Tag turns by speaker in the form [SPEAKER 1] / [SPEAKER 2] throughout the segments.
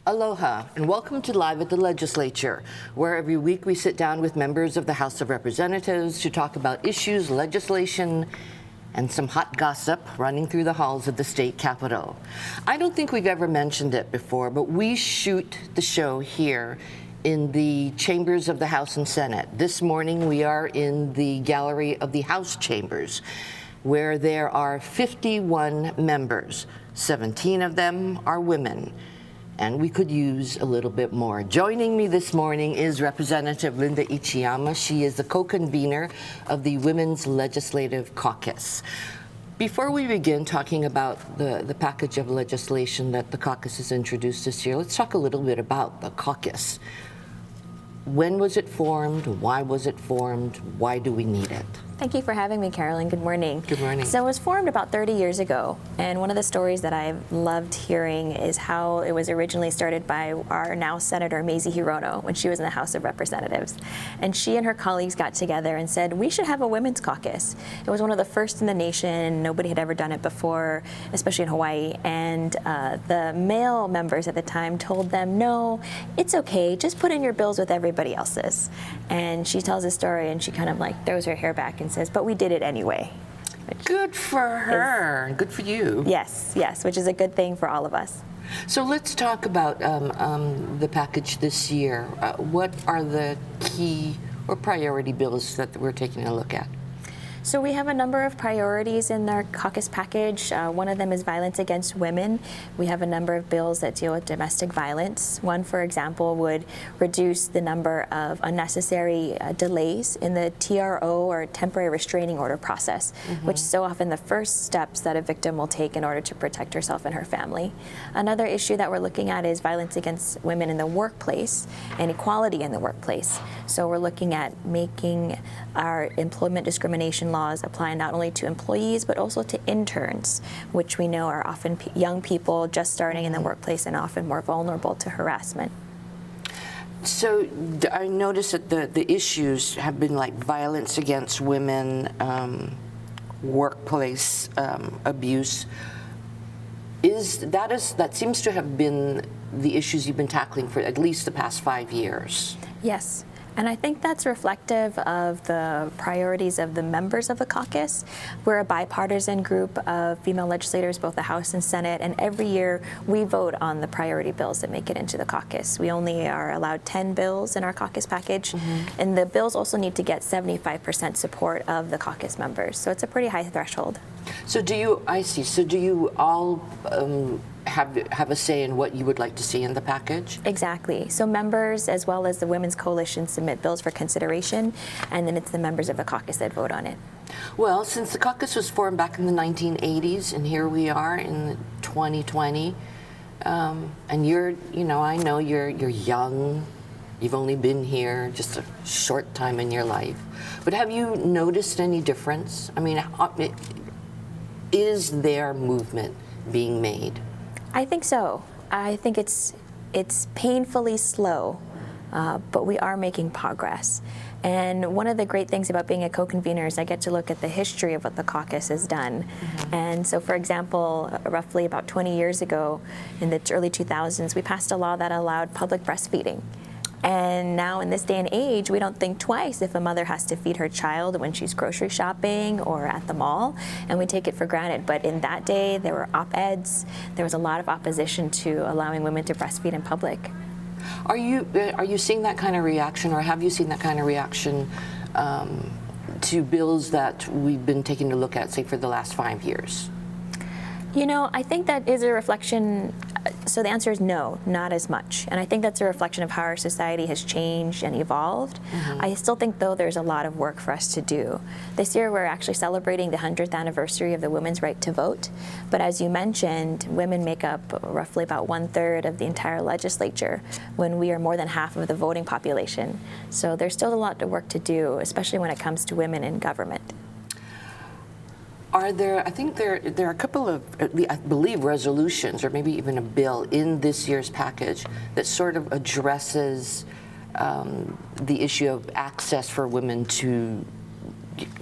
[SPEAKER 1] Aloha, and welcome to Live at the Legislature, where every week we sit down with members of the House of Representatives to talk about issues, legislation, and some hot gossip running through the halls of the state capitol. I don't think we've ever mentioned it before, but we shoot the show here in the chambers of the House and Senate. This morning we are in the gallery of the House chambers, where there are 51 members. 17 of them are women. And we could use a little bit more. Joining me this morning is Representative Linda Ichiyama. She is the co-convener of the Women's Legislative Caucus. Before we begin talking about the package of legislation that the caucus has introduced this year, let's talk a little bit about the caucus. When was it formed? Why was it formed? Why do we need it?
[SPEAKER 2] Thank you for having me, Carolyn. Good morning.
[SPEAKER 1] Good morning.
[SPEAKER 2] So it was formed about 30 years ago, and one of the stories that I've loved hearing is how it was originally started by our now Senator Mazie Hirono when she was in the House of Representatives. And she and her colleagues got together and said, we should have a women's caucus. It was one of the first in the nation. Nobody had ever done it before, especially in Hawaii. And the male members at the time told them, no, it's okay, just put in your bills with everybody else's. And she tells a story and she kind of like throws her hair back and says, but we did it anyway.
[SPEAKER 1] Good for her. Good for you.
[SPEAKER 2] Yes, yes, which is a good thing for all of us.
[SPEAKER 1] So let's talk about the package this year. What are the key or priority bills that we're taking a look at?
[SPEAKER 2] So we have a number of priorities in our caucus package. One of them is violence against women. We have a number of bills that deal with domestic violence. One, for example, would reduce the number of unnecessary delays in the TRO, or temporary restraining order process, which is so often the first steps that a victim will take in order to protect herself and her family. Another issue that we're looking at is violence against women in the workplace and equality in the workplace. So we're looking at making our employment discrimination laws apply not only to employees but also to interns, which we know are often young people just starting in the workplace and often more vulnerable to harassment.
[SPEAKER 1] So I noticed that the issues have been like violence against women, workplace abuse. That seems to have been the issues you've been tackling for at least the past 5 years.
[SPEAKER 2] Yes. And I think that's reflective of the priorities of the members of the caucus. We're a bipartisan group of female legislators, both the House and Senate, and every year we vote on the priority bills that make it into the caucus. We only are allowed 10 bills in our caucus package, and the bills also need to get 75% support of the caucus members. So it's a pretty high threshold.
[SPEAKER 1] So do you all have a say in what you would like to see in the package?
[SPEAKER 2] Exactly. So members, as well as the Women's Coalition, submit bills for consideration, and then it's the members of the caucus that vote on it.
[SPEAKER 1] Well, since the caucus was formed back in the 1980s, and here we are in 2020, and I know you're young. You've only been here just a short time in your life, but have you noticed any difference? I mean, is there movement being made?
[SPEAKER 2] I think so. I think it's painfully slow, but we are making progress. And one of the great things about being a co-convener is I get to look at the history of what the caucus has done. And so, for example, roughly about 20 years ago, in the early 2000s, we passed a law that allowed public breastfeeding. And now in this day and age, we don't think twice if a mother has to feed her child when she's grocery shopping or at the mall, and we take it for granted. But in that day, there were op-eds. There was a lot of opposition to allowing women to breastfeed in public.
[SPEAKER 1] Are you seeing that kind of reaction, or have you seen that kind of reaction to bills that we've been taking a look at, say, for the last 5 years?
[SPEAKER 2] You know, I think that is a reflection. So the answer is no, not as much. And I think that's a reflection of how our society has changed and evolved. I still think, though, there's a lot of work for us to do. This year, we're actually celebrating the 100th anniversary of the women's right to vote. But as you mentioned, women make up roughly about 1/3 of the entire legislature, when we are more than half of the voting population. So there's still a lot of work to do, especially when it comes to women in government.
[SPEAKER 1] I think there are a couple of, I believe, resolutions or maybe even a bill in this year's package that sort of addresses the issue of access for women to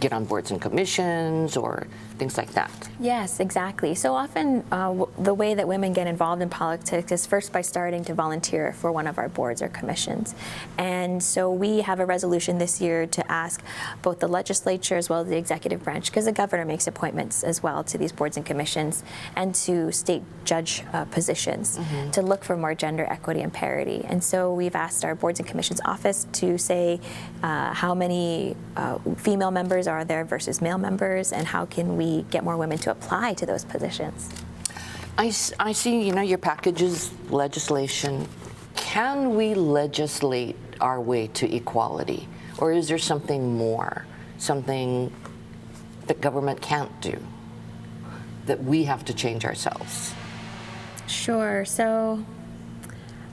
[SPEAKER 1] get on boards and commissions or things like that?
[SPEAKER 2] Yes, exactly. So often the way that women get involved in politics is first by starting to volunteer for one of our boards or commissions. And so we have a resolution this year to ask both the legislature as well as the executive branch, because the governor makes appointments as well to these boards and commissions, and to state judge positions to look for more gender equity and parity. And so we've asked our boards and commissions office to say how many female members are there versus male members, and how can we get more women to apply to those positions.
[SPEAKER 1] I see, your package is legislation. Can we legislate our way to equality? Or is there something more, something that government can't do, that we have to change ourselves?
[SPEAKER 2] Sure. So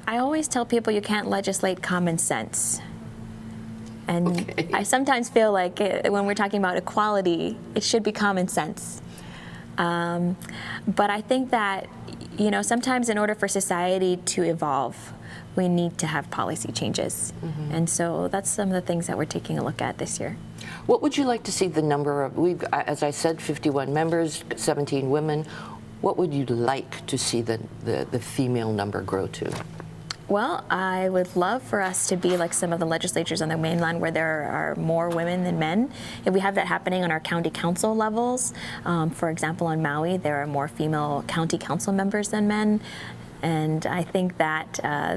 [SPEAKER 2] I always tell people you can't legislate common sense. And I sometimes feel like when we're talking about equality, it should be common sense. But I think that, sometimes in order for society to evolve, we need to have policy changes. And so that's some of the things that we're taking a look at this year.
[SPEAKER 1] What would you like to see the number of, as I said, 51 members, 17 women. What would you like to see the female number grow to?
[SPEAKER 2] Well, I would love for us to be like some of the legislatures on the mainland where there are more women than men. If we have that happening on our county council levels, for example, on Maui, there are more female county council members than men. And I think that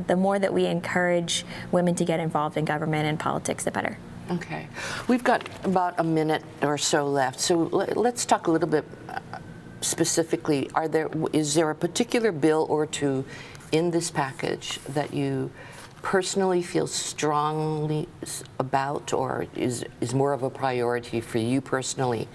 [SPEAKER 2] the more that we encourage women to get involved in government and politics, the better.
[SPEAKER 1] Okay. We've got about a minute or so left. So let's talk a little bit specifically. Is there a particular bill or two in this package that you personally feel strongly about, or is more of a priority for you personally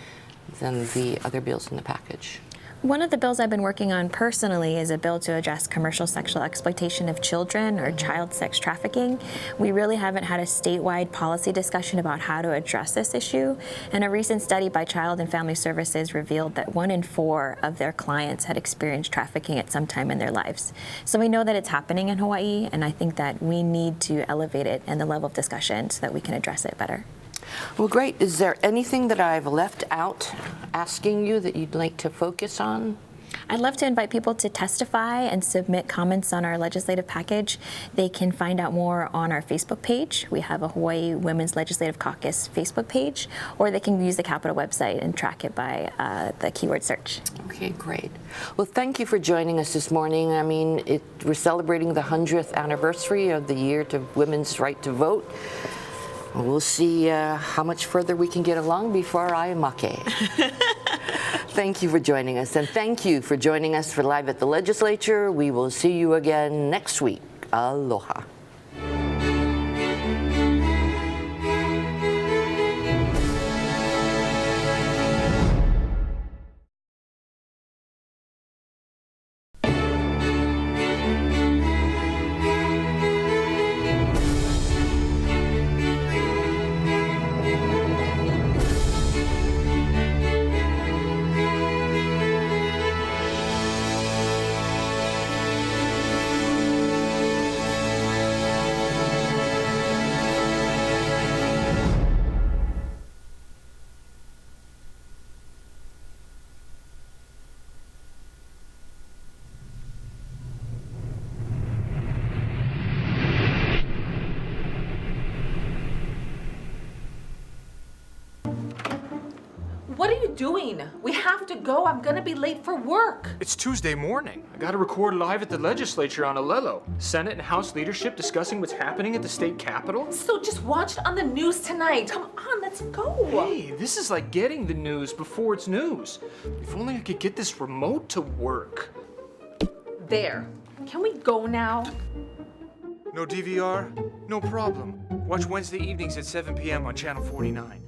[SPEAKER 1] than the other bills in the package?
[SPEAKER 2] One of the bills I've been working on personally is a bill to address commercial sexual exploitation of children or child sex trafficking. We really haven't had a statewide policy discussion about how to address this issue. And a recent study by Child and Family Services revealed that 1 in 4 of their clients had experienced trafficking at some time in their lives. So we know that it's happening in Hawaii, and I think that we need to elevate it and the level of discussion so that we can address it better.
[SPEAKER 1] Well, great. Is there anything that I've left out asking you that you'd like to focus on?
[SPEAKER 2] I'd love to invite people to testify and submit comments on our legislative package. They can find out more on our Facebook page. We have a Hawaii Women's Legislative Caucus Facebook page, or they can use the Capitol website and track it by the keyword search.
[SPEAKER 1] Okay, great. Well, thank you for joining us this morning. I mean, we're celebrating the 100th anniversary of the year to women's right to vote. We'll see how much further we can get along before I make. Thank you for joining us, and thank you for joining us for Live at the Legislature. We will see you again next week. Aloha.
[SPEAKER 3] What are you doing? We have to go. I'm gonna be late for work.
[SPEAKER 4] It's Tuesday morning. I gotta record live at the legislature on Alelo. Senate and House leadership discussing what's happening at the state capitol.
[SPEAKER 3] So just watch it on the news tonight. Come on, let's go.
[SPEAKER 4] Hey, this is like getting the news before it's news. If only I could get this remote to work.
[SPEAKER 3] There. Can we go now?
[SPEAKER 4] No DVR? No problem. Watch Wednesday evenings at 7 p.m. on Channel 49.